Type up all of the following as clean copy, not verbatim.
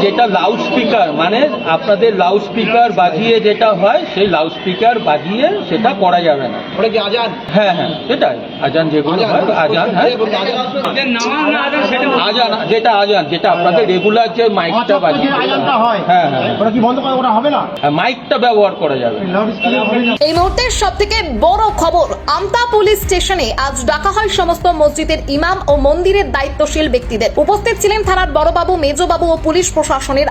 যেটা loud speaker মানে আপনাদের লাউড স্পিকার বাজিয়ে যেটা হয় সেই লাউড স্পিকার বাজিয়ে সেটা করা যাবে না। ওটা কি আজান? হ্যাঁ হ্যাঁ সেটাই আজান, যেগুলো হয় আজান। হ্যাঁ আজান, যেটা আজান যেটা আপনাদের রেগুলার যে মাইকটা বাজিয়ে হ্যাঁ হ্যাঁ ওটা কি বন্ধ করা ওটা হবে না? মাইকটা ব্যবহার করা যাবে। এই মুহূর্তের সবথেকে বড় খবর, আমতা পুলিশ স্টেশনে আজ ডাকা হয় সমস্ত মসজিদের ইমাম ও মন্দিরের দায়িত্বশীল ব্যক্তিদের। উপস্থিত ছিলেন থানার বড়বাবু, মেজবাবু ও পুলিশ প্রশাসনের।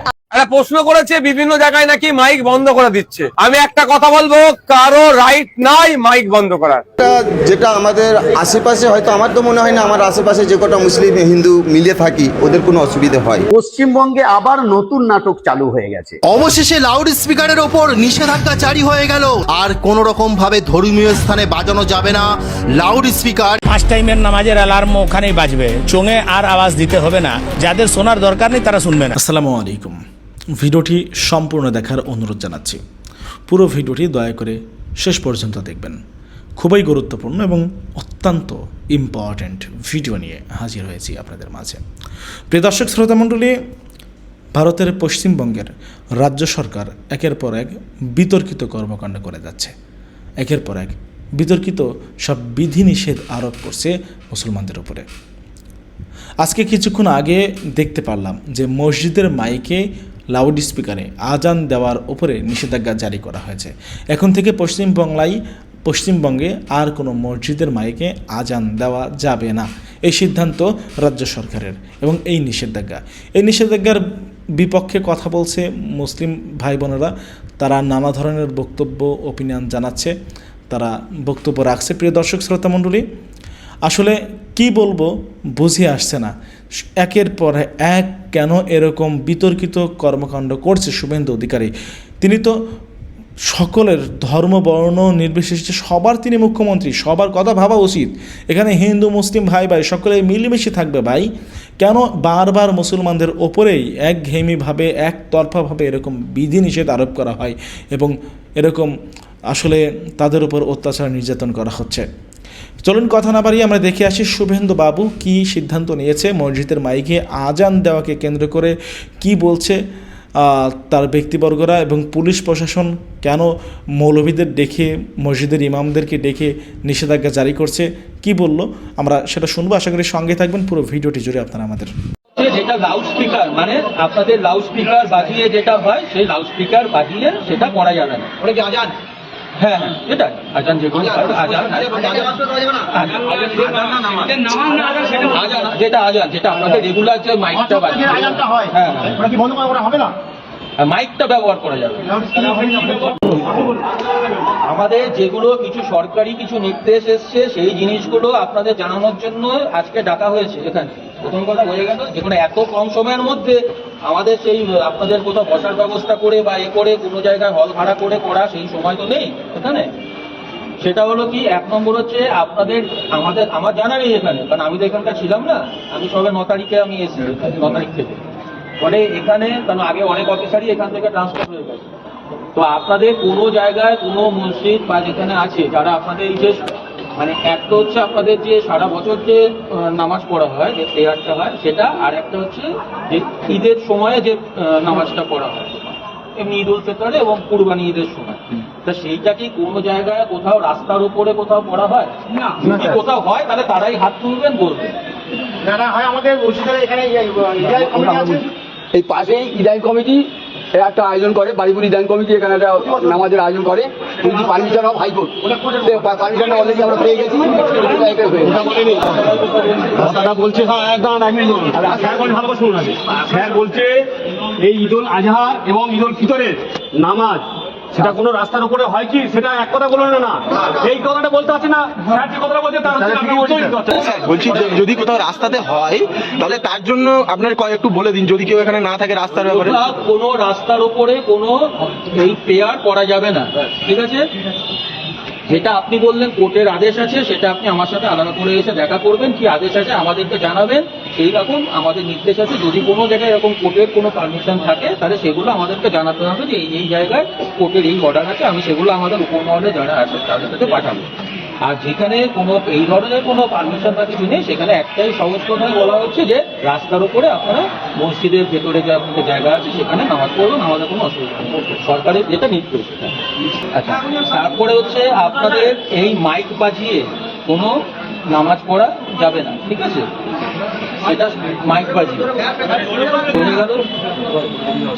প্রশ্ন করেছে বিভিন্ন জায়গায় নাকি মাইক বন্ধ করে দিচ্ছে। আমি একটা কথা বলবো, কারো রাইট নাই মাইক বন্ধ করার। যেটা আমাদের আশেপাশে, হয়তো আমার তো মনে হয় না আমার আশেপাশে যে কটা মুসলিম হিন্দু মিলে থাকি ওদের কোনো অসুবিধা হয়। পশ্চিমবঙ্গে আবার নতুন নাটক চালু হয়ে গেছে। অবশেষে লাউড স্পিকারের ওপর নিষেধাজ্ঞা জারি হয়ে গেল। আর কোন রকম ভাবে ধর্মীয় স্থানে বাজানো যাবে না লাউড স্পিকার। 5 টাইমের নামাজের অ্যালার্ম ওখানেই বাজবে, চোঙে আর আওয়াজ দিতে হবে না। যাদের শোনার দরকার নেই তারা শুনবে না। আসসালামু আলাইকুম। ভিডিওটি সম্পূর্ণ দেখার অনুরোধ জানাচ্ছি। পুরো ভিডিওটি দয়া করে শেষ পর্যন্ত দেখবেন। খুবই গুরুত্বপূর্ণ এবং অত্যন্ত ইম্পর্ট্যান্ট ভিডিও নিয়ে হাজির হয়েছি আপনাদের মাঝে। প্রিয় দর্শক শ্রোতা মণ্ডলী, ভারতের পশ্চিমবঙ্গের রাজ্য সরকার একের পর এক বিতর্কিত কর্মকাণ্ড করে যাচ্ছে। একের পর এক বিতর্কিত সব বিধিনিষেধ আরোপ করছে মুসলমানদের উপরে। আজকে কিছুক্ষণ আগে দেখতে পারলাম যে মসজিদের মাইকে লাউড স্পিকারে আজান দেওয়ার উপরে নিষেধাজ্ঞা জারি করা হয়েছে। এখন থেকে পশ্চিমবঙ্গে আর কোনো মসজিদের মাইকে আজান দেওয়া যাবে না, এই সিদ্ধান্ত রাজ্য সরকারের। এবং এই নিষেধাজ্ঞার বিপক্ষে কথা বলছে মুসলিম ভাই বোনেরা। তারা নানা ধরনের বক্তব্য, ওপিনিয়ন জানাচ্ছে, তারা বক্তব্য রাখছে। প্রিয় দর্শক শ্রোতা মণ্ডলী, আসলে কি বলবো বুঝে আসছে না। একের পর এক কেন এরকম বিতর্কিত কর্মকাণ্ড করছে শুভেন্দু অধিকারী। তিনি তো সকলের ধর্ম বর্ণ নির্বিশেষে সবার তিনি মুখ্যমন্ত্রী, সবার কথা ভাবা উচিত। এখানে হিন্দু মুসলিম ভাই সকলে মিলেমিশে থাকবে ভাই। কেন বারবার মুসলমানদের ওপরেই একঘেয়েমিভাবে একতরফাভাবে এরকম বিধিনিষেধ আরোপ করা হয় এবং এরকম আসলে তাদের উপর অত্যাচার নির্যাতন করা হচ্ছে। চলুন কথা না বাড়িয়ে আমরা দেখে আসি শুভেন্দু বাবু কি সিদ্ধান্ত নিয়েছে। মসজিদের মাইকে আজান দেওয়াকে কেন্দ্র করে কি বলছে তার ব্যক্তিবর্গরা এবং পুলিশ প্রশাসন কেন মৌলভীদের ডেকে, মসজিদের ইমামদেরকে ডেকে নিষেধাজ্ঞা জারি করছে, কি বলল আমরা সেটা শুনবো। আশা করি সঙ্গে থাকবেন পুরো ভিডিওটি জুড়ে আপনারা আমাদের। যেটা লাউড স্পিকার মানে আপনাদের লাউড স্পিকার বাজিয়ে যেটা হয় সেই লাউড স্পিকার বাজিয়ে সেটা করা যাবে না। ওটা কি আজান? হ্যাঁ হ্যাঁ সেটাই আজান, যেগুলো আজান যেটা আজান যেটা আপনাদের রেগুলার যে মাইকটা বাজিয়ে হ্যাঁ হ্যাঁ ওটা কি বন্ধ করা ওটা হবে না? মাইকটা ব্যবহার করা যাবে। আমাদের যেগুলো কিছু সরকারি কিছু নির্দেশ এসছে সেই জিনিসগুলো আপনাদের জানানোর জন্য আজকে ডাকা হয়েছে এখানে। প্রথম কথা বোঝা গেল, যে কোনো এত কম সময়ের মধ্যে আমাদের সেই আপনাদের কোথাও বসার ব্যবস্থা করে বা করে কোনো জায়গায় হল ভাড়া করে করা সেই সময় তো নেই এখানে। সেটা হলো কি, 1 নম্বর হচ্ছে আপনাদের আমার জানা নেই এখানে, কারণ আমি তো এখানকার ছিলাম না। আমি সবে 9 তারিখে আমি এসেছি, 9 তারিখ থেকে। ফলে এখানে কারণ আগে অনেক অফিসারই এখান থেকে ট্রান্সফার হয়ে গেছে। তো আপনাদের কোনো জায়গায় কোনো মসজিদ বা যেখানে আছে যারা আপনাদের এই যে মানে একটা হচ্ছে আপনাদের যে সারা বছর যে নামাজ পড়া হয়, যে প্রেয়ারটা হয় সেটা, আর একটা হচ্ছে যে ঈদের সময়ে যে নামাজটা পড়া হয়, এমনি ঈদ উল ফিতরে এবং কুরবানি ঈদের সময়। তা সেইটা কি কোনো জায়গায় কোথাও রাস্তার উপরে কোথাও পড়া হয়? যদি কোথাও হয় তাহলে তারাই হাত তুলবেন, বলবেন। না হয় আমাদের মসজিদের এখানে এই পাশেই ইদাইন কমিটি একটা আয়োজন করে, বাড়িপুর ইদাইন কমিটি এখানে একটা নামাজের আয়োজন করে। Permission of high court, permission already আমরা পেয়ে গেছি। বলছে স্যার বলছে এই ঈদ উল আজহা এবং ঈদ উল ফিতরের নামাজ সেটা কোনো রাস্তার উপরে হয় কি, সেটা এক কথা বললেন না, এই কথাটা বলতে আছে না। স্যার যে কথাটা বলছে তার বলছি যদি কোথাও রাস্তাতে হয় তাহলে তার জন্য আপনার একটু বলে দিন, যদি কেউ এখানে না থাকে রাস্তার ব্যাপারে। কোনো রাস্তার উপরে কোনো এই প্রেয়ার করা যাবে না, ঠিক আছে? যেটা আপনি বললেন কোর্টের আদেশ আছে, সেটা আপনি আমার সাথে আলাদা করে এসে দেখা করবেন, কি আদেশ আছে আমাদেরকে জানাবেন। সেই রকম আমাদের নির্দেশ আছে, যদি কোনো জায়গায় এরকম কোর্টের কোনো পারমিশন থাকে তাহলে সেগুলো আমাদেরকে জানাতে হবে যে এই জায়গায় কোর্টের এই অর্ডার আছে, আমি সেগুলো আমাদের উপমহলে যারা আছে তাদের কাছে পাঠাবো। আর যেখানে কোনো এই ধরনের কোনো পারমিশন বা কিছু নেই, সেখানে একটাই সহজ কথায় বলা হচ্ছে যে রাস্তার উপরে আপনারা মসজিদের ভেতরে যে আপনাদের জায়গা আছে সেখানে নামাজ পড়বেন, আমাদের কোনো অসুবিধা নেই, সরকারের যেটা নির্দেশ। আচ্ছা, তারপরে হচ্ছে আপনাদের এই মাইক বাজিয়ে কোনো নামাজ পড়া যাবে না, ঠিক আছে? সেটা মাইক বাজিয়ে চলে গেল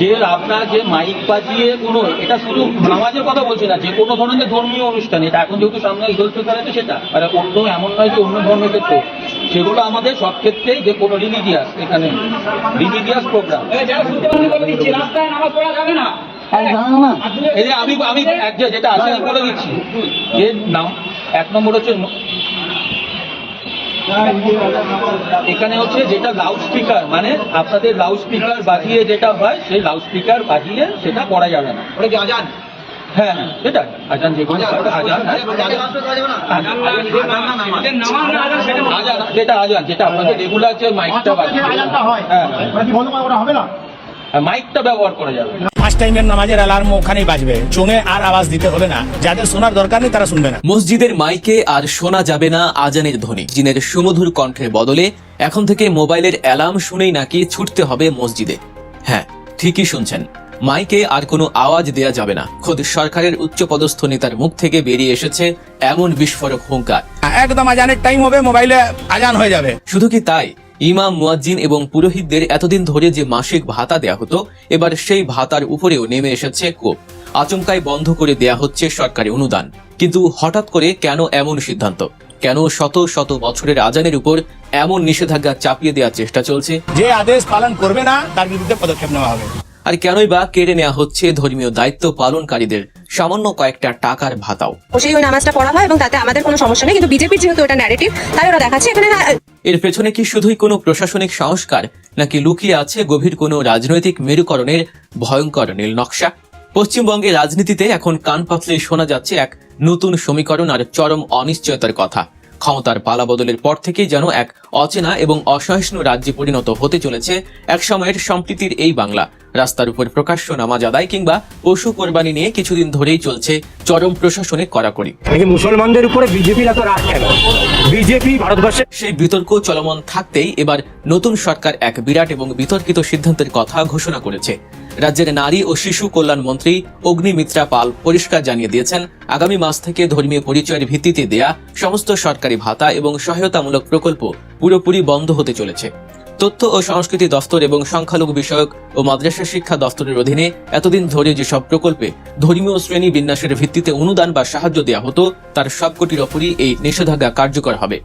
যে আপনার যে মাইক বাজিয়ে কোনো, এটা শুধু নামাজের কথা বলছি না, যে কোনো ধরনের ধর্মীয় অনুষ্ঠান, এটা এখন যেহেতু সামনে ঈদ উল ফিতর আছে সেটা, আর অন্য এমন নয় যে অন্য ধর্মের ক্ষেত্রে, সেগুলো আমাদের সব ক্ষেত্রেই যে কোনো রিলিজিয়াস, এখানে রিলিজিয়াস প্রোগ্রাম, এই যে আমি যেটা আছে আমি বলে দিচ্ছি, যে নাম 1 নম্বর হচ্ছে এখানে হচ্ছে যেটা লাউড স্পিকার, মানে আপনাদের লাউড স্পিকার বাজিয়ে যেটা হয়, সেই লাউড স্পিকার বাজিয়ে সেটা করা যাবে না। আজান, হ্যাঁ হ্যাঁ, সেটা আজান, যে কোনো আজান, যেটা আজান, যেটা আপনাদের রেগুলার যে মাইকটা বাজিয়ে, হ্যাঁ মাইকটা ব্যবহার করা যাবে। 5 টাইমের নামাজের অ্যালার্ম ওখানেই বাজবে, চোঙে আর আওয়াজ দিতে হবে না, যাদের শোনার দরকার নেই তারা শুনবে না। মসজিদের মাইকে আর শোনা যাবে না আজানের ধ্বনি। জিনের সুমধুর কণ্ঠের বদলে এখন থেকে মোবাইলের অ্যালার্ম শুনেই নাকি ছুটতে হবে মসজিদে। হ্যাঁ, ঠিকই শুনছেন, মাইকে আর কোনো আওয়াজ দেয়া যাবে না। খোদ সরকারের উচ্চপদস্থ নেতার মুখ থেকে বেরিয়ে এসেছে এমন বিস্ফোরক হুঙ্কার। একদম আজানের টাইম হবে, মোবাইলে আজান হয়ে যাবে। শুধু কি তাই, ইমাম, মুয়াজ্জিন এবং পুরোহিতদের এতদিন ধরে যে মাসিক ভাতা দেয়া হতো, এবার সেই ভাতার উপরেও নেমে এসেছে কোপ। আচমকাই বন্ধ করে দেয়া হচ্ছে সরকারি অনুদান। কিন্তু হঠাৎ করে কেন এমন সিদ্ধান্ত? কেন শত শত বছরের আজানের উপর এমন নিষেধাজ্ঞা চাপিয়ে দেওয়ার চেষ্টা চলছে? যে আদেশ পালন করবে না তার বিরুদ্ধে পদক্ষেপ নেওয়া হবে। আর কেনই বা কেড়ে নেওয়া হচ্ছে ধর্মীয় দায়িত্ব পালনকারীদের সামান্য কয়েকটা টাকার ভাতাও? সেই ওই নামাজটা পড়া হয় এবং তাতে আমাদের কোনো সমস্যা নেই, কিন্তু বিজেপির যেহেতু এটা ন্যারেটিভ, তাই ওরা দেখাচ্ছে এখানে। এর পেছনে কি শুধুই কোনো প্রশাসনিক সংস্কার, নাকি লুকিয়ে আছে গভীর কোনো রাজনৈতিক মেরুকরণের ভয়ঙ্কর নীল নকশা? পশ্চিমবঙ্গের রাজনীতিতে এখন কান পাতলে শোনা যাচ্ছে এক নতুন সমীকরণ আর চরম অনিশ্চয়তার কথা। ক্ষমতার পালাবদলের পর থেকেই যেন এক অচেনা এবং অসহিষ্ণু রাজ্যে পরিণত হতে চলেছে এক সময়ের সম্প্রীতির এই বাংলা। রাস্তার উপর প্রকাশ্য নামাজ আদায় কিংবা পশু কোরবানি নিয়ে কিছুদিন ধরেই চলছে চরম প্রশাসনিক কড়াকড়ি। মুসলমানদের উপরে বিজেপির এত রাগ কেন? বিজেপি ভারতবর্ষে সেই বিতর্ক চলমান থাকতেই এবার নতুন সরকার এক বিরাট এবং বিতর্কিত সিদ্ধান্তের কথা ঘোষণা করেছে। রাজ্যের নারী ও শিশু কল্যাণ মন্ত্রী অগ্নিমিত্রা পাল পরিষ্কার জানিয়ে দিয়েছেন, আগামী মাস থেকে ধর্মীয় পরিচয়ের ভিত্তিতে দেয়া সমস্ত সরকারি ভাতা এবং সহায়তামূলক প্রকল্প পুরোপুরি বন্ধ হতে চলেছে। তথ্য ও সংস্কৃতি দফতর এবং সংখ্যালঘু বিষয়ক ও মাদ্রাসা শিক্ষা দফতরের অধীনে এতদিন ধরে যেসব প্রকল্পে ধর্মীয় শ্রেণী বিন্যাসের ভিত্তিতে অনুদান বা সাহায্য দেওয়া হতো, তার সবকটির ওপরই এই নিষেধাজ্ঞা কার্যকর হবে।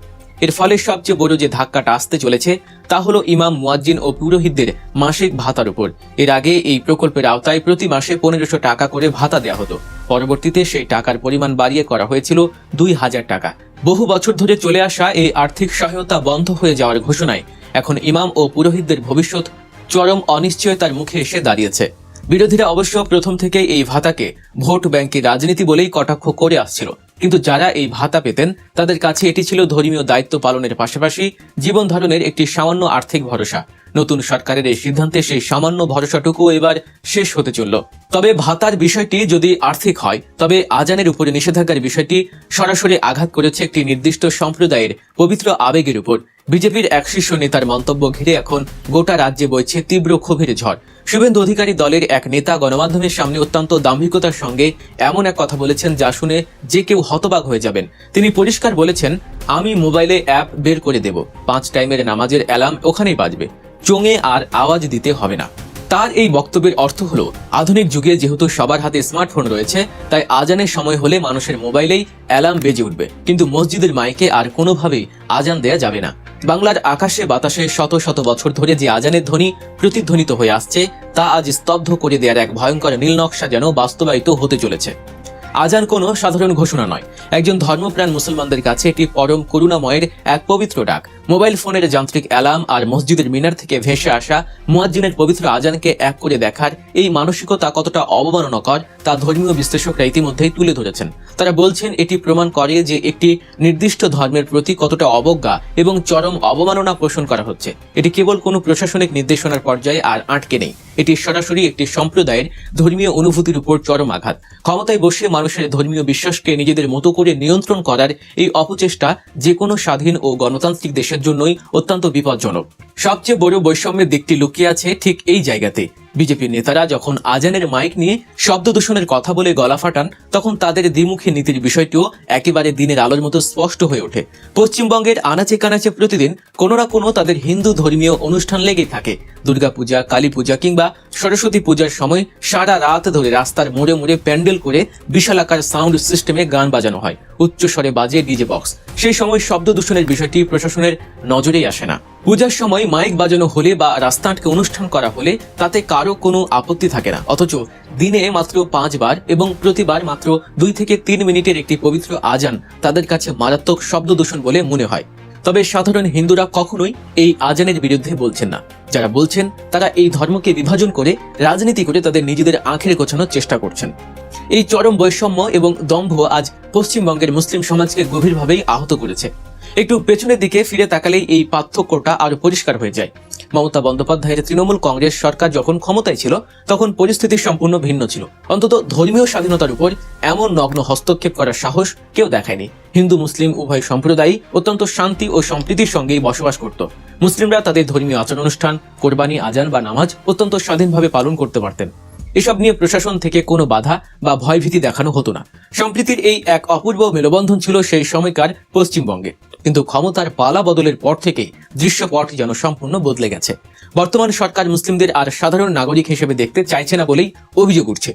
এর ফলে সবচেয়ে বড় যে ধাক্কাটা আসতে চলেছে তা হলো ইমাম, মুয়াজ্জিন ও পুরোহিতদের মাসিক ভাতার উপর। এর আগে এই প্রকল্পের আওতায় প্রতি মাসে 1500 টাকা করে ভাতা দেওয়া হতো। পরবর্তীতে সেই টাকার পরিমাণ বাড়িয়ে করা হয়েছিল 2000 টাকা। বহু বছর ধরে চলে আসা এই আর্থিক সহায়তা বন্ধ হয়ে যাওয়ার ঘোষণায় এখন ইমাম ও পুরোহিতদের ভবিষ্যৎ চরম অনিশ্চয়তার মুখে এসে দাঁড়িয়েছে। বিরোধীরা অবশ্য প্রথম থেকে এই ভাতাকে ভোট ব্যাংকের রাজনীতি বলেই কটাক্ষ করে আসছিল, কিন্তু যারা এই ভাতা পেতেন তাদের কাছে এটি ছিল ধর্মীয় দায়িত্ব পালনের পাশাপাশি জীবন ধারণের একটি সামান্য আর্থিক ভরসা। নতুন সরকারের এই সিদ্ধান্তে সেই সামান্য ভরসাটুকু এবার শেষ হতে চলল। তবে ভাতার বিষয়টি যদি আর্থিক হয়, তবে আজানের উপরে নিষেধাজ্ঞার বিষয়টি সরাসরি আঘাত করেছে একটি নির্দিষ্ট সম্প্রদায়ের পবিত্র আবেগের উপর। বিজেপির এক শীর্ষ নেতার মন্তব্য ঘিরে এখন গোটা রাজ্যে বইছে তীব্র ক্ষোভের ঝড়। শুভেন্দু অধিকারী দলের এক নেতা গণমাধ্যমের সামনে অত্যন্ত দাম্ভিকতার সঙ্গে এমন এক কথা বলেছেন যা শুনে যে কেউ হতবাক হয়ে যাবেন। তিনি পরিষ্কার বলেছেন, আমি মোবাইলে অ্যাপ বের করে দেব, 5 টাইমের নামাজের অ্যালার্ম ওখানেই বাজবে, চোঙে আর আওয়াজ দিতে হবে না। তার এই বক্তব্যের অর্থ হলো, আধুনিক যুগে যেহেতু সবার হাতে স্মার্টফোন রয়েছে, তাই আজানের সময় হলে মানুষের মোবাইলেই অ্যালার্ম বেজে উঠবে, কিন্তু মসজিদের মাইকে আর কোনোভাবেই আজান দেয়া যাবে না। বাংলার আকাশে বাতাসে শত শত বছর ধরে যে আজানের ধ্বনি প্রতিধ্বনিত হয়ে আসছে, তা আজ স্তব্ধ করে দেওয়ার এক ভয়ঙ্কর নীল নকশা যেন বাস্তবায়িত হতে চলেছে। আজান কোনো সাধারণ ঘোষণা নয়, একজন ধর্মপ্রাণ মুসলমানদের কাছে এটি পরম করুণাময়ের এক পবিত্র ডাক। মোবাইল ফোনের যান্ত্রিক অ্যালার্ম আর মসজিদের মিনার থেকে ভেসে আসা মুয়াজ্জিনের পবিত্র আজানকে এক করে দেখার এই মানসিকতা কতটা অবমাননাকর তা ধর্মীয় বিশ্লেষকরা ইতিমধ্যেই তুলে ধরেছেন। তারা বলছেন, এটি প্রমাণ করে যে একটি নির্দিষ্ট ধর্মের প্রতি কতটা অবজ্ঞা এবং চরম অবমাননা পোষণ করা হচ্ছে। এটি কেবল কোনো প্রশাসনিক নির্দেশনার পর্যায়ে আর আটকে নেই, এটি সরাসরি একটি সম্প্রদায়ের ধর্মীয় অনুভূতির উপর চরম আঘাত। ক্ষমতায় বসে মানুষের ধর্মীয় বিশ্বাসকে নিজেদের মতো করে উপরে নিয়ন্ত্রণ করার এই অপচেষ্টা যে কোনো স্বাধীন ও গণতান্ত্রিক দেশের জন্যই অত্যন্ত বিপজ্জনক। সবচেয়ে বড় বৈষম্যের দিকটি লুকিয়ে আছে ঠিক এই জায়গাতে। বিজেপির নেতারা যখন আজানের মাইক নিয়ে শব্দ দূষণের কথা বলে গলা ফাটান, তখন তাদের দ্বিমুখী নীতির বিষয়টিও একেবারে দিনের আলোর মতো স্পষ্ট হয়ে ওঠে। পশ্চিমবঙ্গের আনাচে কানাচে প্রতিদিন কোনো না কোনো তাদের হিন্দু ধর্মীয় অনুষ্ঠান লেগেই থাকে। দুর্গাপূজা, কালী পূজা কিংবা সরস্বতী পূজার সময় সারা রাত ধরে রাস্তার মোড়ে মোড়ে প্যান্ডেল করে বিশালাকার সাউন্ড সিস্টেমে গান বাজানো হয়, উচ্চস্বরে বাজে ডিজে বক্স। সেই সময় শব্দ দূষণের বিষয়টি প্রশাসনের নজরেই আসে না। পূজার সময় মাইক বাজানো হলে বা রাস্তা আটকে অনুষ্ঠান করা হলে তাতে কারো কোনো আপত্তি থাকে না, অথচ দিনে মাত্র 5 বার এবং প্রতিবার মাত্র 2 থেকে 3 মিনিটের একটি পবিত্র আজান তাদের কাছে মারাত্মক শব্দ দূষণ বলে মনে হয়। তবে সাধারণ হিন্দুরা কখনোই এই আজানের বিরুদ্ধে বলছেন না। যারা বলছেন তারা এই ধর্মকে বিভাজন করে রাজনীতি করে তাদের নিজেদের আঁখের গোছানোর চেষ্টা করছেন। এই চরম বৈষম্য এবং দম্ভ আজ পশ্চিমবঙ্গের মুসলিম সমাজকে গভীরভাবেই আহত করেছে। একটু পেছনের দিকে ফিরে তাকালেই এই পার্থক্যটা আরো পরিষ্কার হয়ে যায়। মমতা বন্দ্যোপাধ্যায়ের তৃণমূল কংগ্রেস সরকার যখন ক্ষমতায় ছিল তখন পরিস্থিতি সম্পূর্ণ ভিন্ন ছিল। অন্তত ধর্মীয় স্বাধীনতার উপর এমন নগ্ন হস্তক্ষেপ করার সাহস কেউ দেখায়নি। হিন্দু মুসলিম উভয় সম্প্রদায়ই অত্যন্ত শান্তি ও সম্প্রীতির সঙ্গেই বসবাস করত। মুসলিমরা তাদের ধর্মীয় আচার অনুষ্ঠান, কোরবানি, আজান বা নামাজ অত্যন্ত স্বাধীনভাবে পালন করতে পারতেন। এসব নিয়ে প্রশাসন থেকে কোনো বাধা বা ভয়ভীতি দেখানো হতো না। সম্প্রীতির এই এক অপূর্ব মেলবন্ধন ছিল সেই সময়কার পশ্চিমবঙ্গে। কিন্তু ক্ষমতার পালা বদলের পর থেকেই দৃশ্যপট যেন সম্পূর্ণ বদলে গেছে। বর্তমান সরকার মুসলিমদের আর সাধারণ নাগরিক হিসেবে দেখতে চাইছে না বলেই অভিযোগ উঠছে।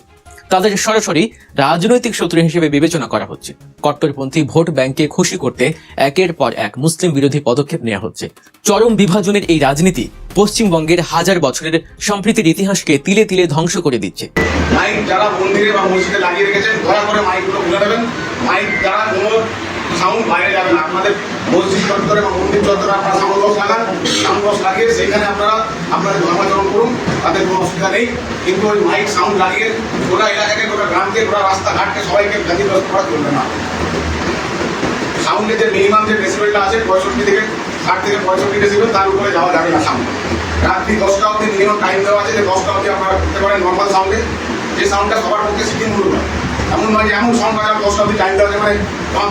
তাদের সরাসরি রাজনৈতিক শত্রু হিসেবে বিবেচনা করা হচ্ছে। কট্টরপন্থী ভোট ব্যাংকে খুশি করতে একের পর এক মুসলিম বিরোধী পদক্ষেপ নেওয়া হচ্ছে। চরম বিভাজনের এই রাজনীতি পশ্চিমবঙ্গের হাজার বছরের সম্প্রীতির ইতিহাসকে তিলে তিলে ধ্বংস করে দিচ্ছে। মাইক যারা মন্দিরে বা মসজিদে লাগিয়ে রেখেছেন দয়া করে মাইকগুলো খুলে দেবেন। মাইক যারা কোনো সাউন্ড বাইরে যাবে না। আপনাদের মসজিদ চত্বরে বা মন্দির চত্বরে আপনারা সাউন্ড বক্স লাগান, সাউন্ড বক্স লাগিয়ে সেখানে আপনারা আপনাদের ধর্মাচরণ করুন, তাদের কোনো অসুবিধা নেই। কিন্তু ওই মাইক সাউন্ড লাগিয়ে গোটা এলাকাকে, গোটা গ্রামকে, গোটা রাস্তাঘাটকে সবাইকে ব্যতিগ্রস্ত করা চলবে না। সাউন্ডের যে মিনিমাম যে ডেসিবেলটা আছে 65 থেকে 60 থেকে 65 ডেসিবেল, তার উপরে যাওয়া যাবে না সাউন্ড। রাত্রি 10টা অবধি মিনিমাম টাইম দেওয়া আছে যে 10টা অবধি আপনারা করতে পারেন নর্মাল সাউন্ডে, যে সাউন্ডটা সবার পক্ষে সিটিংগুলো হয়। এমন নয় যে এমন সাউন্ড বাজানো 10টা অবধি টাইম দেওয়া যাবে, মানে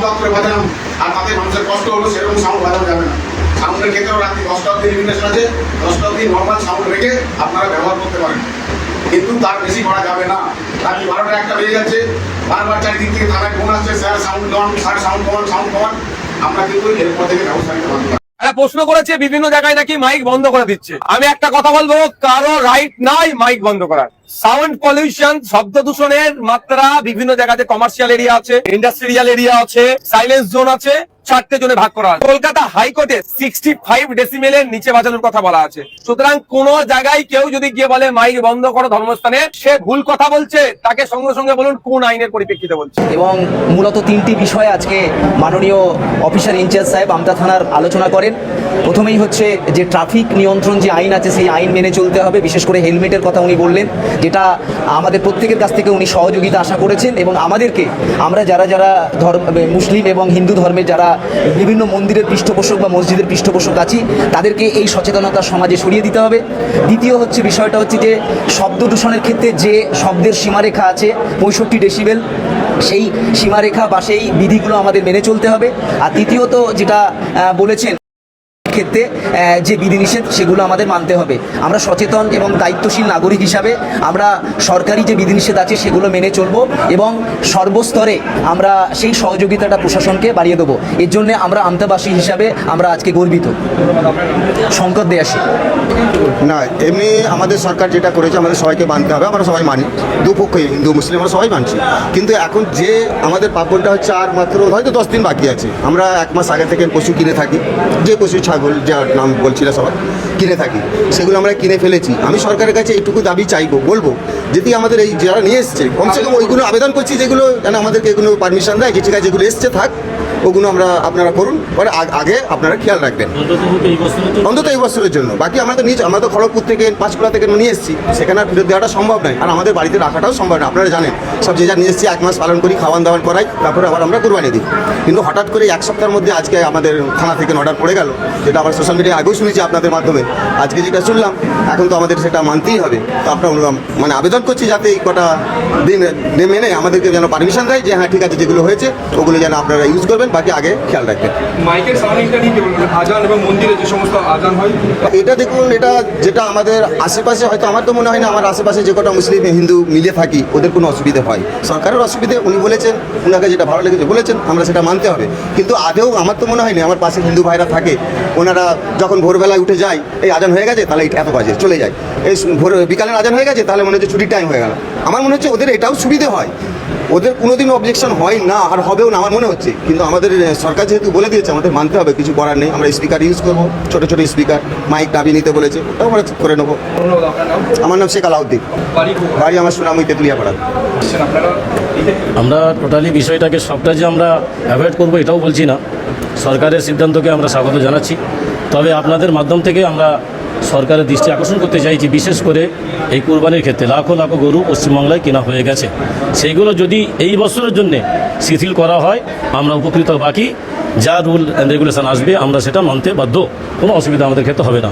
দম করে বাজালাম আর তাতে মানুষের কষ্ট হলো, সেরকম সাউন্ড বাজানো যাবে না। সাউন্ডের ক্ষেত্রেও রাত্রি 10টা অবধি লিমিটেশন আছে, 10টা অবধি নর্মাল সাউন্ড রেখে আপনারা ব্যবহার করতে পারেন, কিন্তু তার বেশি করা যাবে না। রাত্রি 12টা 1টা বেজে যাচ্ছে, বারবার চারিদিক থেকে থানায় ফোন আসছে, স্যার সাউন্ড কমান, স্যার সাউন্ড কমান, সাউন্ড কমান। আমরা কিন্তু এরপর থেকে ব্যবস্থা নিতে পারবো। প্রশ্ন করেছে বিভিন্ন জায়গায় নাকি মাইক বন্ধ করে দিচ্ছে। আমি একটা কথা বলবো, কারো রাইট নাই মাইক বন্ধ করার। সাউন্ড পলিউশন, শব্দ দূষণের মাত্রা বিভিন্ন জায়গাতে, কমার্শিয়াল এরিয়া আছে, ইন্ডাস্ট্রিয়াল এরিয়া আছে, সাইলেন্স জোন আছে, 4টে জোনে ভাগ করা আছে। কলকাতা হাইকোর্টে 65 ডেসিমেলের নিচে বাজানোর কথা বলা আছে। সুতরাং কোন জায়গায় কেউ যদি গিয়ে বলে মাইক বন্ধ করো ধর্মস্থানে, সে ভুল কথা বলছে, তাকে সঙ্গে সঙ্গে বলুন কোন আইনের পরিপ্রেক্ষিতে বলছে। এবং মূলত 3টি বিষয় আজকে মাননীয় অফিসার ইনচার্জ সাহেব আমতা থানার আলোচনা করেন। প্রথমেই হচ্ছে যে ট্রাফিক নিয়ন্ত্রণ যে আইন আছে সেই আইন মেনে চলতে হবে। বিশেষ করে হেলমেটের কথা উনি বললেন, যেটা আমাদের প্রত্যেকের কাছ থেকে উনি সহযোগিতা আশা করেছেন। এবং আমাদেরকে, আমরা যারা যারা মুসলিম এবং হিন্দু ধর্মের যারা বিভিন্ন মন্দিরের পৃষ্ঠপোষক বা মসজিদের পৃষ্ঠপোষক আছি, তাদেরকে এই সচেতনতা সমাজে ছড়িয়ে দিতে হবে। দ্বিতীয় হচ্ছে বিষয়টা হচ্ছে যে শব্দ দূষণের ক্ষেত্রে যে শব্দের সীমারেখা আছে 65 ডেসিবেল, সেই সীমারেখা বা সেই বিধিগুলো আমাদের মেনে চলতে হবে। আর তৃতীয়ত যেটা বলেছেন ক্ষেত্রে যে বিধিনিষেধ, সেগুলো আমাদের মানতে হবে। আমরা সচেতন এবং দায়িত্বশীল নাগরিক হিসাবে আমরা সরকারি যে বিধিনিষেধ আছে সেগুলো মেনে চলবো এবং সর্বস্তরে আমরা সেই সহযোগিতাটা প্রশাসনকে বাড়িয়ে দেবো। এর জন্য আমরা আমতাবাসী হিসাবে আমরা আজকে গর্বিত। শঙ্কর দেয়াসী। না, এমনি আমাদের সরকার যেটা করেছে আমাদের সবাইকে মানতে হবে, আমরা সবাই মানি, দুপক্ষই হিন্দু মুসলিম আমরা সবাই মানছি। কিন্তু এখন যে আমাদের পার্বণটা হচ্ছে আর মাত্র হয়তো 10 দিন বাকি আছে। আমরা 1 মাস আগে থেকে পশু কিনে থাকি, যে পশু ছাগল যার নাম বলছিল সবাই কিনে থাকি, সেগুলো আমরা কিনে ফেলেছি। আমি সরকারের কাছে এইটুকু দাবি চাইবো, বলবো যদি আমাদের এই যারা নিয়ে এসছে কমসে কম ওইগুলো আবেদন করছি যেগুলো যেন আমাদেরকে এগুলো পারমিশন দেয়, যে ঠিক আছে যেগুলো এসছে থাক, ওগুলো আপনারা করুন, পরে আগে আপনারা খেয়াল রাখবেন অন্তত এই বছরের জন্য। বাকি আমরা তো খড়গপুর থেকে পাঁচকুড়া থেকে নিয়ে এসেছি, সেখানে আর ফেরত দেওয়াটা সম্ভব নয়, আর আমাদের বাড়িতে রাখাটাও সম্ভব নয়। আপনারা জানেন সব যে যা নিয়ে এসেছি 1 মাস পালন করি, খাওয়ান দাওয়ান করাই, তারপরে আবার আমরা কুরবানি দিই। কিন্তু হঠাৎ করে 1 সপ্তাহের মধ্যে আজকে আমাদের থানা থেকে অর্ডার পড়ে গেল, যেটা আবার সোশ্যাল মিডিয়ায় আগেও শুনেছি আপনাদের মাধ্যমে, আজকে যেটা শুনলাম, এখন তো আমাদের সেটা মানতেই হবে। তো আপনারা মানে আবেদন করছি যাতে এই কটা দিন মেনে আমাদেরকে যেন পারমিশন দেয় যে হ্যাঁ ঠিক আছে, যেগুলো হয়েছে ওগুলো যেন আপনারা ইউজ করবেন, বাকি আগে খেয়াল রাখবেন। মাইকের সাউন্ডিংটা নিয়ে কি বলবেন? আজান এবং মন্দিরে যে সমস্ত আজান হয়, এটা দেখুন, এটা যেটা আমাদের আশেপাশে, হয়তো আমার তো মনে হয় না আমার আশেপাশে যে কটা মুসলিম হিন্দু মিলে থাকি ওদের কোনো অসুবিধে হয়। সরকারের অসুবিধে উনি বলেছেন, ওনাকে যেটা ভালো লেগেছে বলেছেন, আমরা সেটা মানতে হবে। কিন্তু আদেও আমার তো মনে হয় না, আমার পাশে হিন্দু ভাইরা থাকে, ওনারা যখন ভোরবেলায় উঠে যায়, এই আজান হয়ে গেছে তাহলে এত বাজে চলে যায়, এই বিকালের আজান হয়ে গেছে তাহলে মনে হচ্ছে ছুটির টাইম হয়ে গেল। আমার মনে হচ্ছে ওদের এটাও সুবিধে হয়, ওদের কোনোদিনও অবজেকশন হয় না, আর হবেও না আমার মনে হচ্ছে। কিন্তু আমাদের সরকার যেহেতু বলে দিয়েছে, আমাদের মানতে হবে, কিছু করার নেই। আমরা স্পিকার ইউজ করবো, ছোটো ছোটো স্পিকার, মাইক দাবি নিতে বলেছে, ওটাও আমরা করে নেবো। আমার নাম শেখ আলাউদ্দিন, বাড়ি আমার সুনামুই তেঁতুলিয়াপাড়া। আমরা টোটালি বিষয়টাকে সবটা যে আমরা অ্যাভয়েড করবো এটাও বলছি না, সরকারের সিদ্ধান্তকে আমরা স্বাগত জানাচ্ছি। তবে আপনাদের মাধ্যম থেকে আমরা সরকারের দৃষ্টি আকর্ষণ করতে চাইছি, বিশেষ করে এই কুরবানির ক্ষেত্রে লাখো লাখো গরু পশ্চিমবাংলায় কেনা হয়ে গেছে, সেইগুলো যদি এই বছরের জন্য শিথিল করা হয় আমরা উপকৃত। বাকি যা রুল অ্যান্ড রেগুলেশন আসবে আমরা সেটা মানতে বাধ্য, কোনো অসুবিধা আমাদের ক্ষেত্রে হবে না।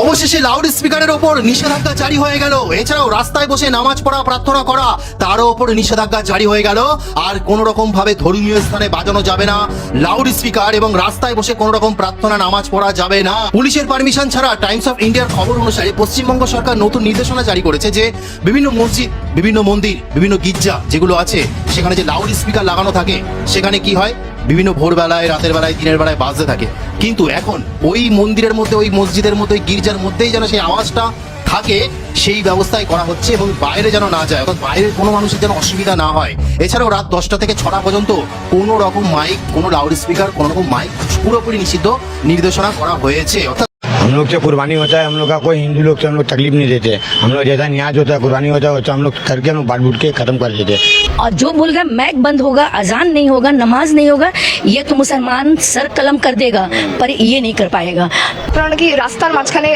অবশেষে লাউড স্পিকারের ওপর নিষেধাজ্ঞা জারি হয়ে গেল। এছাড়াও রাস্তায় বসে নামাজ পড়া, প্রার্থনা করা, তারও ওপর নিষেধাজ্ঞা জারি হয়ে গেল। আর কোনো রকম ভাবে ধর্মীয় স্থানে বাজানো যাবে না লাউড স্পিকার, এবং রাস্তায় বসে কোনো রকম প্রার্থনা নামাজ পড়া যাবে না। পুলিশের পারমিশন ছাড়া টাইমস অফ ইন্ডিয়ার খবর অনুসারে পশ্চিমবঙ্গ সরকার নতুন নির্দেশনা জারি করেছে যে বিভিন্ন মসজিদ, বিভিন্ন মন্দির, বিভিন্ন গির্জা যেগুলো আছে সেখানে যে লাউড স্পিকার লাগানো থাকে, সেখানে কি হয় বিভিন্ন ভোরবেলায়, রাতের বেলায়, দিনের বেলায় বাজতে থাকে। কিন্তু এখন ওই মন্দিরের মধ্যে, ওই মসজিদের মধ্যে, ওই গির্জার মধ্যেই যেন সেই আওয়াজটা থাকে, সেই ব্যবস্থাই করা হচ্ছে, এবং বাইরে যেন না যায়, অর্থাৎ বাইরের কোনো মানুষের যেন অসুবিধা না হয়। এছাড়াও রাত 10টা থেকে 6টা পর্যন্ত কোনো রকম মাইক, কোনো লাউড স্পিকার, কোনো রকম মাইক পুরোপুরি নিষিদ্ধ নির্দেশনা করা হয়েছে। অর্থাৎ हम लोग से कुर्बानी होता है, हम लोग का कोई हिंदू लोग से हम लोग तकलीफ नहीं देते। हम लोग जैसा न्याज होता है, कुर्बानी होता है, वैसा हम लोग करके हम लोग बांट बूट के खत्म कर देते। और जो बोल रहा है मैक बंद होगा, अजान नहीं होगा, नमाज नहीं होगा, ये तो मुसलमान सर कलम कर देगा, पर ये नहीं कर पाएगा। আপনারা নাকি রাস্তার মাঝখানে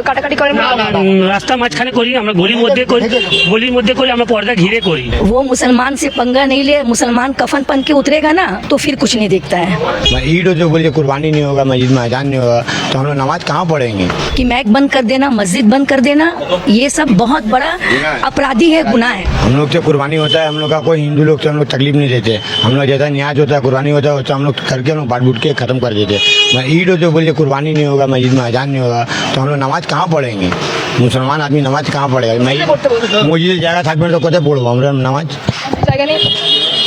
কাটাকাটি করেন? রাস্তার মাঝখানে করি আমরা, গলির মধ্যে করি আমরা, পর্দা ঘিরে করি। वो मुसलमान से पंगा नहीं ले, मुसलमान कफन पहन के उतरेगा ना तो फिर कुछ नहीं दिखता है। ईद जो बोलिए कुर्बानी नहीं होगा, मस्जिद में अजान नहीं होगा, तो हम लोग नमाज कहाँ पढ़ेंगे? कि मैक बंद कर देना, मस्जिद बंद कर देना, ये सब बहुत बड़ा अपराधी है, गुनाह है। हम लोग से कुर्बानी होता है, हम लोग का कोई हिंदू लोग से हम लोग तकलीफ नहीं देते। हम लोग जैसा न्याज होता है, कुर्बानी होता है, वैसा हम लोग करके हम लोग बांट बूट के खत्म कर देते। ईद जो बोलिए कुर्बानी नहीं होगा, मस्जिद में अजान नहीं होगा, तो हम लोग नमाज कहाँ पढ़ेंगे? मुसलमान आदमी नमाज कहाँ पढ़ेगा? मस्जिद জায়গা থাকবে তো কোথায় পড়বো আমরা নামাজ? জায়গা নেই,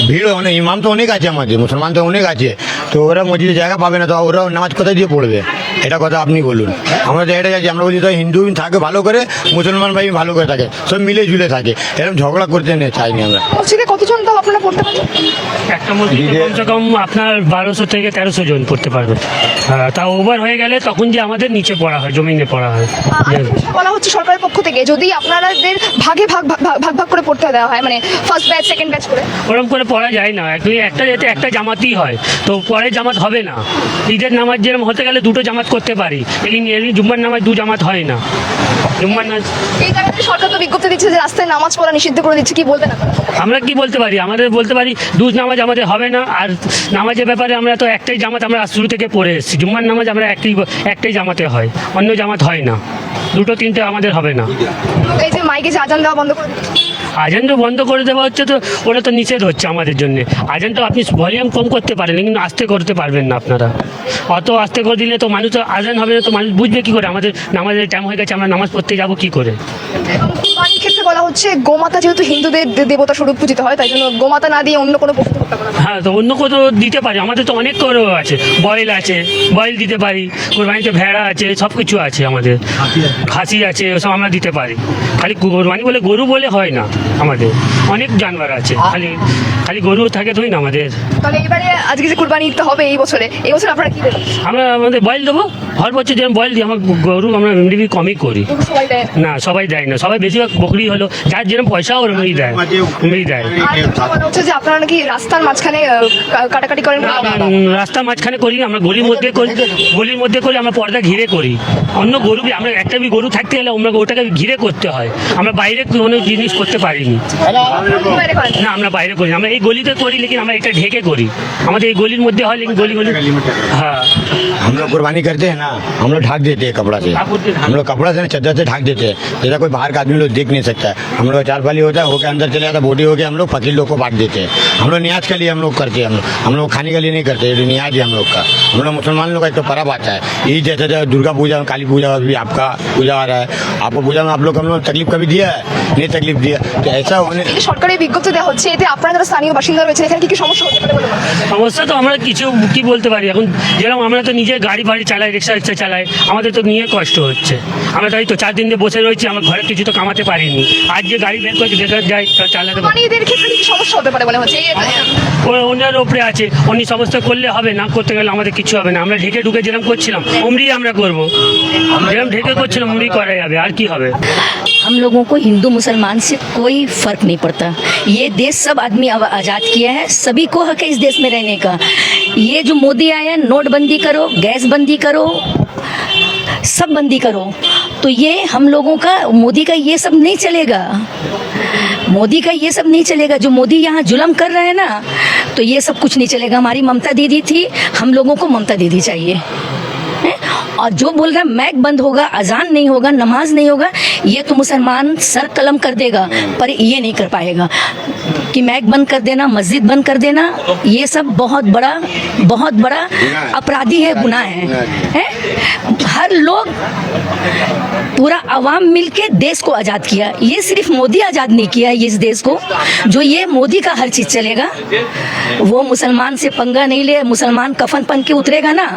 ভিড় অনেক, ইমাম তো অনেক আছে, আমাদের মুসলমান তো অনেক আছে, তো ওরা মসজিদে জায়গা পাবে না, তো ওরা নামাজ কোথায় দিয়ে পড়বে? এটা কথা আপনি বলুন। আমরা তো এটা যাচ্ছি, আমরা বলছি তো হিন্দু থাকে ভালো করে, মুসলমান ভাই ভালো করে থাকে, সব মিলে ঝুলে থাকে, এরকম ঝগড়া করতে চাইনি আমরা। মসজিদে কতজন তাও আপনারা পড়তে পারেন? একটা মসজিদে কমসে কম আপনার 1200 থেকে 1300 জন পড়তে পারবে। তা ওভার হয়ে গেলে তখন যে আমাদের নিচে পড়া হয়, জমিনে পড়া হয়। বলা হচ্ছে সরকারের পক্ষ থেকে যদি আপনাদের ভাগে ভাগ ভাগ করে পড়তে দেওয়া হয়, মানে ফার্স্ট ব্যাচ সেকেন্ড ব্যাচ করে, ওরকম করে পড়া যায় না। একটা যেতে একটা জামাতই হয়, তো পরে জামাত হবে না। ঈদের নামাজ যেরকম হতে গেলে দুটো জামাত করতে পারি, এই জুম্মার নামাজ 2 জামাত হয় না। জুম্মার নামাজ এই কারণে সরকার তো বিজ্ঞপ্তি দিচ্ছে যে রাস্তায় নামাজ পড়া নিষিদ্ধ করে দিচ্ছে, কি বলবেন আপনারা? আমরা কি বলতে পারি? আমাদের বলতে পারি দুজ নামাজ আমাদের হবে না। আর নামাজের ব্যাপারে আমরা তো একটাই জামাত আমরা শুরু থেকে পড়ে এসেছি, জুম্মার নামাজ আমরা একটাই জামাতে হয়, অন্য জামাত হয় না, 2-3টে আমাদের হবে না। এই যে মাইকে যে আজান দেওয়া বন্ধ করে দিচ্ছে, আজান তো বন্ধ করে দেওয়া হচ্ছে, তো ওটা তো নিষেধ হচ্ছে আমাদের জন্য। আজান তো আপনি ভলিউম কম করতে পারেন, কিন্তু আস্তে করতে পারবেন না আপনারা। অত আস্তে করে দিলে তো মানুষ তো আজান হবে না, তো মানুষ বুঝবে কি করে আমাদের নামাজের টাইম হয়ে গেছে, আমরা নামাজ পড়তে যাব কি করে? কুরবানির ক্ষেত্রে বলা হচ্ছে গোমাতা যেহেতু হিন্দুদের দেবতা স্বরূপ পূজিত হয়, তাই জন্য গোমাতা না দিয়ে অন্য কোনো পশু হত্যা করা হয়। হ্যাঁ, তো অন্য কোথাও দিতে পারি, আমাদের তো অনেক করে আছে, বয়েল আছে, বয়েল দিতে পারি, কোরবানিতে ভেড়া আছে, সব কিছু আছে আমাদের, খাসি আছে, ওসব আমরা দিতে পারি। খালি কোরবানি বলে গরু বলে হয় না আমাদের। অনেক জানোয়ার আছে, খালি খালি গরু থাকে তোই না আমাদের। তাহলে এবারে আজকে যে কুরবানি ঈদটা হবে এই বছর আপনারা কি দেবেন? আমরা আমাদের বয়েল দেবো, হর বছর যেমন বয়েল দিই, আমার গরু আমরা এমনি কমই করি সবাই দেয় না, সবাই দেয় না, সবাই বেশিরভাগ বকরি হলো, যার যেরকম পয়সা ওরমই দেয়, ওরমই দেয়। আর মনে হচ্ছে যে আপনারা নাকি রাস্তার মাঝখানে কাটাকাটি করেন। রাস্তার মাঝখানে করি না, আমরা গলির মধ্যে করি, গলির মধ্যে করি, আমরা পর্দা ঘিরে করি। অন্য গরু আমরা একটা গরু থাকতে গেলে আমরা ওটাকে ঘিরে করতে হয়, আমরা বাইরে কোনো জিনিস করতে পারিনি। না আমরা বাইরে করি, আমরা এই গলিতে করি, लेकिन আমরা এটা ঢেকে করি, আমাদের এই গলির মধ্যে হয়, लेकिन गली हाँ हम लोग कुर्बानी करते हैं ना, हम लोग ढक देते हैं कपड़ा से, हम लोग कपड़ा से चादर से ढक देते हैं, जैसा कोई बाहर का आदमी लोग देख नहीं सकता है। हम लोग चारपाली होता है, होकर अंदर चले जाता है, बॉडी होकर हम लोग फकीर लोग को बांट देते हैं। हम लोग न्याज के लिए हम लोग करते हैं, हम लोग खाने के लिए नहीं करते, ये न्याज है हम लोग का। हम लोग मुसलमान लोग का एक तो पर्व आता है, ईद जैसे दुर्गा पूजा, काली पूजा, अभी आपका पूजा आ रहा है, आपको पूजा में आप लोग हम लोग तकलीफ कभी दिया है? नहीं तकलीफ दिया, तो ऐसा होने সরকারের বিজ্ঞপ্তি দেওয়া হচ্ছে, এতে আপনারা যারা স্থানীয় বাসিন্দা রয়েছে এখানে কি সমস্যা হতে পারে বলে মনে হয়? সমস্যা তো আমরা কিছু কি বলতে পারি এখন, যেরকম আমরা তো নিজে গাড়ি বাড়ি চালাই, রিক্সা চালাই, আমাদের তো নিয়ে কষ্ট হচ্ছে। আমরা তাই তো 4 দিন দিয়ে বসে রয়েছি, আমার ঘরে কিছু তো কামাতে পারিনি, আজ যে গাড়ি বের করেছি বেকার যাই চালাতে পারি। কুরবানিদের ক্ষেত্রে কি সমস্যা হতে পারে বলে হচ্ছে? অন্যের ওপরে আছে, অন্য সমস্ত করলে হবে না, করতে গেলে আমাদের কিছু হবে না। আমরা ঢেকে ঢুকে যেরকম করছিলাম অমরি আমরা করবো, যেরকম ঢেকে করছিলাম অমরি করা যাবে, আর কি হবে। हम लोगों को हिंदू मुसलमान से कोई फर्क नहीं पड़ता। ये देश सब आदमी आज़ाद किया है, सभी को हक है इस देश में रहने का। ये जो मोदी आया, नोटबंदी करो, गैस बंदी करो, सब बंदी करो, तो ये हम लोगों का, मोदी का ये सब नहीं चलेगा, मोदी का ये सब नहीं चलेगा। जो मोदी यहाँ जुल्म कर रहे हैं ना, तो ये सब कुछ नहीं चलेगा। हमारी ममता दीदी थी, हम लोगों को ममता दीदी चाहिए। और जो बोल रहा है मैक बंद होगा, अजान नहीं होगा, नमाज नहीं होगा, ये तो मुसलमान सर कलम कर देगा, पर ये नहीं कर पाएगा कि मैक बंद कर देना, मस्जिद बंद कर देना, ये सब बहुत बड़ा अपराधी है, गुनाह है। हर लोग पूरा आवाम मिलके देश को आज़ाद किया, ये सिर्फ मोदी आज़ाद नहीं किया है इस देश को। जो ये मोदी का हर चीज़ चलेगा, वो मुसलमान से पंगा नहीं ले, मुसलमान कफन पहन के उतरेगा ना,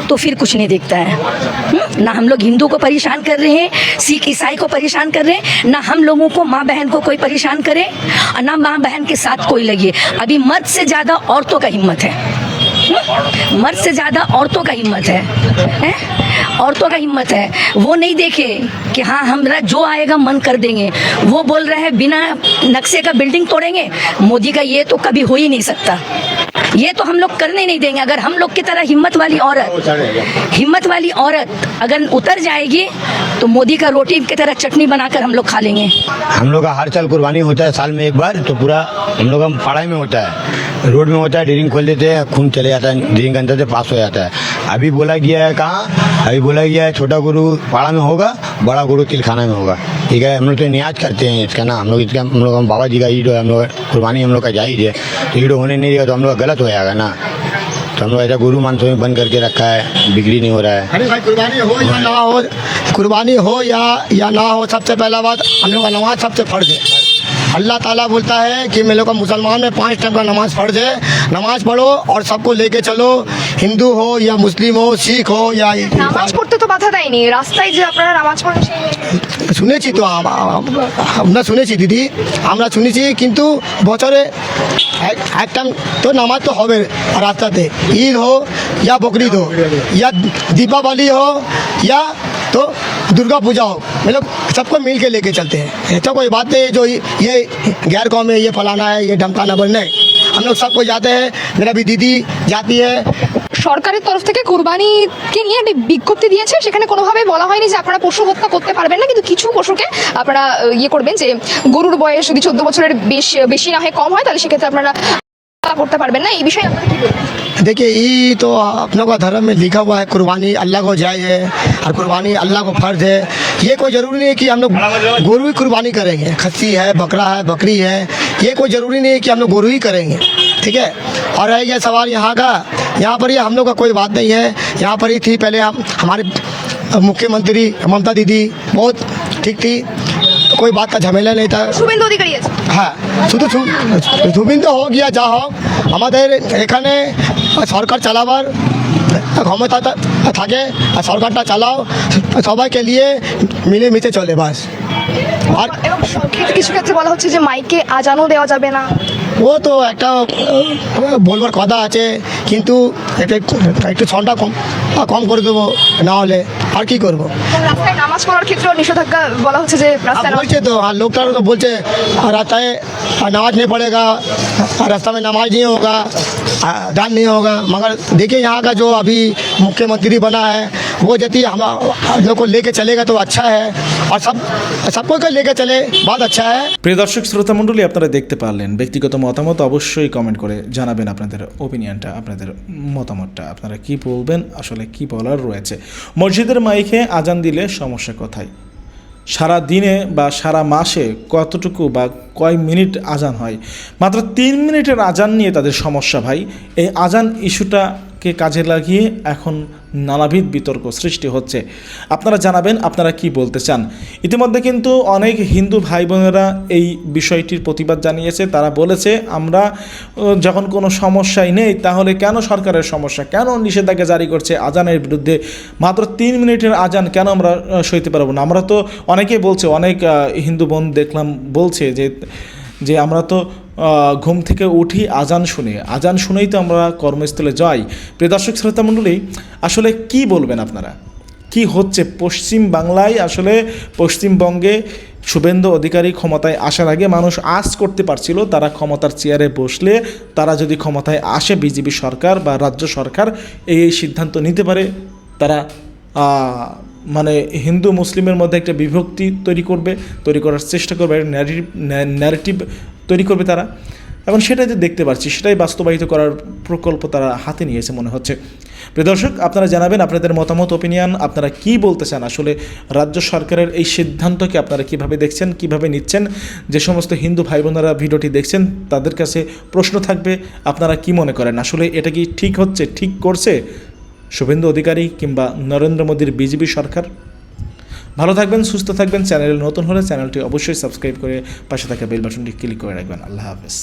तो फिर कुछ नहीं दिखता है। ना हम लोग हिंदू को परेशान कर रहे हैं, सिख ईसाई को परेशान कर रहे हैं, ना हम लोगों को माँ बहन को कोई परेशान करे, और ना माँ बहन के साथ कोई लगे। अभी मर्द से ज़्यादा औरतों का हिम्मत है, मर्द से ज़्यादा औरतों का हिम्मत है, औरतों का हिम्मत है। वो नहीं देखे कि हाँ हमरा जो आएगा मन कर देंगे, वो बोल रहे हैं बिना नक्शे का बिल्डिंग तोड़ेंगे। मोदी का ये तो कभी हो ही नहीं सकता, ये तो हम लोग करने नहीं देंगे। अगर हम लोग की तरह हिम्मत वाली औरत अगर उतर जाएगी, तो मोदी का रोटी की तरह चटनी बनाकर हम लोग खा लेंगे। हम लोग का हर साल कुर्बानी होता है, साल में एक बार, तो पूरा हम लोग का पढ़ाई में होता है, रोड में होता है, ड्रिंक खोल देते हैं, खून चले जाता है, ड्रिंक अंदर से पास हो जाता है। अभी बोला गया है कहाँ, अभी बोला गया है छोटा गुरु पाड़ा में होगा, बड़ा गुरु तिलखाना में होगा, ठीक है। हम लोग तो न्याज करते हैं इसका ना, हम लोग बाबा जी का ईद है, हम लोग कुर्बानी हम लोग का जायज़ है, तो ईद होने नहीं देगा तो हम लोग गलत हो जाएगा ना। तो हम लोग ऐसा गुरु मानसों में बंद करके रखा है, बिक्री नहीं हो रहा है। अरे भाई कुर्बानी हो या ना हो, कुर्बानी हो या ना हो, सबसे पहला बात हम लोग का नमाज सबसे फर्ज है। अल्लाह ताला बोलता है कि मैं लोग का मुसलमान में 5 टाइम का नमाज फर्ज है, नमाज पढ़ो और सबको लेके चलो, हिंदू हो या मुस्लिम हो, सिख हो या নামাজ পড়তে তো বাধা দেয়নি, রাস্তায় যে আপনারা নামাজ পড়েন শুনেছি তো আমরা শুনেছি দিদি, আমরা শুনেছি, কিন্তু বছরে এক টাইম তো নামাজ তো হবে রাস্তাতে, ঈদ हो या बकरीद हो या दीपावली हो या तो दुर्गा पूजा हो, हम लोग सबको मिल के लेके चलते हैं। ऐसा कोई बात नहीं जो ये गैर कौम है, ये फलाना है, ये धमकाना बोल, नहीं, हम लोग सबको जाते हैं। मेरा भी दीदी जाती है। সরকারের তরফ থেকে কুরবানিকে নিয়ে একটা বিজ্ঞপ্তি দিয়েছে, সেখানে কোনোভাবে বলা হয়নি যে আপনারা পশু হত্যা করতে পারবেন না, কিন্তু কিছু পশুকে আপনারা ইয়ে করবেন যে গরুর বয়স যদি 14 বছরের বেশি না হয়, কম হয়, তাহলে সেক্ষেত্রে আপনারা করতে পারবেন না। এই বিষয়ে আপনারা কি বলবেন? देखिए ये तो अपनों का धर्म में लिखा हुआ है, कुर्बानी अल्लाह को जायज़ है और कुर्बानी अल्लाह को फ़र्ज है। ये कोई ज़रूरी नहीं है कि हम लोग गोरू ही कुर्बानी करेंगे, खस्सी है, बकरा है, बकरी है, ये कोई ज़रूरी नहीं है कि हम लोग गोरू ही करेंगे, ठीक है। और रह गया सवाल यहाँ का, यहाँ पर ये हम लोग का कोई बात नहीं है, यहाँ पर ही थी पहले हमारे मुख्यमंत्री ममता दीदी बहुत ठीक थी, कोई बात का झमेला नहीं था। শুভেন্দু অধিকারী আছে, হ্যাঁ, শুধু সুবিধা হোক ইয়া যা হোক, আমাদের এখানে সরকার চালাবার ক্ষমতা থাকে, আর সরকারটা চালাও সবাইকে নিয়ে মিলেমিশে চলে, বাস। আর কিছু ক্ষেত্রে বলা হচ্ছে যে মাইকে আজানও দেওয়া যাবে না। ও তো একটা বলবার কথা আছে, কিন্তু একটু সাউন্ডটা কম করে দেবো, না হলে আর কি করবো। রাস্তায় নামাজ পড়ার ক্ষেত্রেও নিষেধাজ্ঞা বলা হচ্ছে যে রাস্তায় बोलते तो लोग तो बोलते रास्ता है नमाज नहीं पड़ेगा, रास्ता में नमाज नहीं होगा, दान नहीं होगा। मगर देखिए यहाँ का जो अभी मुख्यमंत्री बना है वो यदि हम लोग को लेके चलेगा तो अच्छा है, और सबको को लेके चले बहुत अच्छा है। প্রিয় দর্শক শ্রোতা মণ্ডলী, আপনারা দেখতে পারলেন। ব্যক্তিগত মতামত অবশ্যই কমেন্ট করে জানাবেন আপনাদের ওপিনিয়নটা, আপনাদের মতামতটা, আপনারা কি বলবেন, আসলে কি বলার রয়েছে। মসজিদের মাইকে আজান দিলে সমস্যা কোথায়? সারা দিনে বা সারা মাসে কতটুকু বা কয় মিনিট আজান হয়? মাত্র 3 মিনিটের আজান নিয়ে তাদের সমস্যা ভাই। এই আজান ইস্যুটাকে কাজে লাগিয়ে এখন নানাবিধ বিতর্ক সৃষ্টি হচ্ছে। আপনারা জানাবেন আপনারা কি বলতে চান। ইতিমধ্যে কিন্তু অনেক হিন্দু ভাই বোনেরা এই বিষয়টির প্রতিবাদ জানিয়েছে। তারা বলেছে আমরা যখন কোনো সমস্যাই নেই তাহলে কেন সরকারের সমস্যা, কেন নিষেধাজ্ঞা জারি করছে আজানের বিরুদ্ধে? মাত্র 3 মিনিটের আজান কেন আমরা সইতে পারবো না? আমরা তো অনেকেই বলছে, অনেক হিন্দু বোন দেখলাম বলছে যে আমরা তো ঘুম থেকে উঠি আজান শুনেই তো আমরা কর্মস্থলে যাই। প্রিয় দর্শক শ্রোতা মণ্ডলী, আসলে কি বলবেন আপনারা? কি হচ্ছে পশ্চিম বাংলায়? আসলে পশ্চিমবঙ্গে শুভেন্দু অধিকারী ক্ষমতায় আসার আগে মানুষ আশ করতে পারছিল তারা ক্ষমতার চেয়ারে বসলে, তারা যদি ক্ষমতায় আসে বিজেপি সরকার বা রাজ্য সরকার এই সিদ্ধান্ত নিতে পারে, তারা মানে হিন্দু মুসলিমের মধ্যে একটা বিভক্তি তৈরি করার চেষ্টা করবে, ন্যারেটিভ তৈরি করবে তারা। এখন সেটাই যে দেখতে পাচ্ছি, সেটাই বাস্তবায়িত করার প্রকল্প তারা হাতে নিয়েছে মনে হচ্ছে। প্রিয় দর্শক, আপনারা জানাবেন আপনাদের মতামত, ওপিনিয়ন, আপনারা কি বলতে চান। আসলে রাজ্য সরকারের এই সিদ্ধান্তকে আপনারা কিভাবে দেখছেন, কিভাবে নিচ্ছেন? যে সমস্ত হিন্দু ভাই বোনেরা ভিডিওটি দেখছেন তাদের কাছে প্রশ্ন থাকবে, আপনারা কি মনে করেন? আসলে এটা কি ঠিক হচ্ছে, ঠিক করছে শুভেন্দু অধিকারী কিংবা নরেন্দ্র মোদীর বিজেপি সরকার? ভালো থাকবেন, সুস্থ থাকবেন। চ্যানেলে নতুন হলে চ্যানেলটি অবশ্যই সাবস্ক্রাইব করে পাশে থাকা বেল বাটনটি ক্লিক করে রাখবেন। আল্লাহ হাফেজ।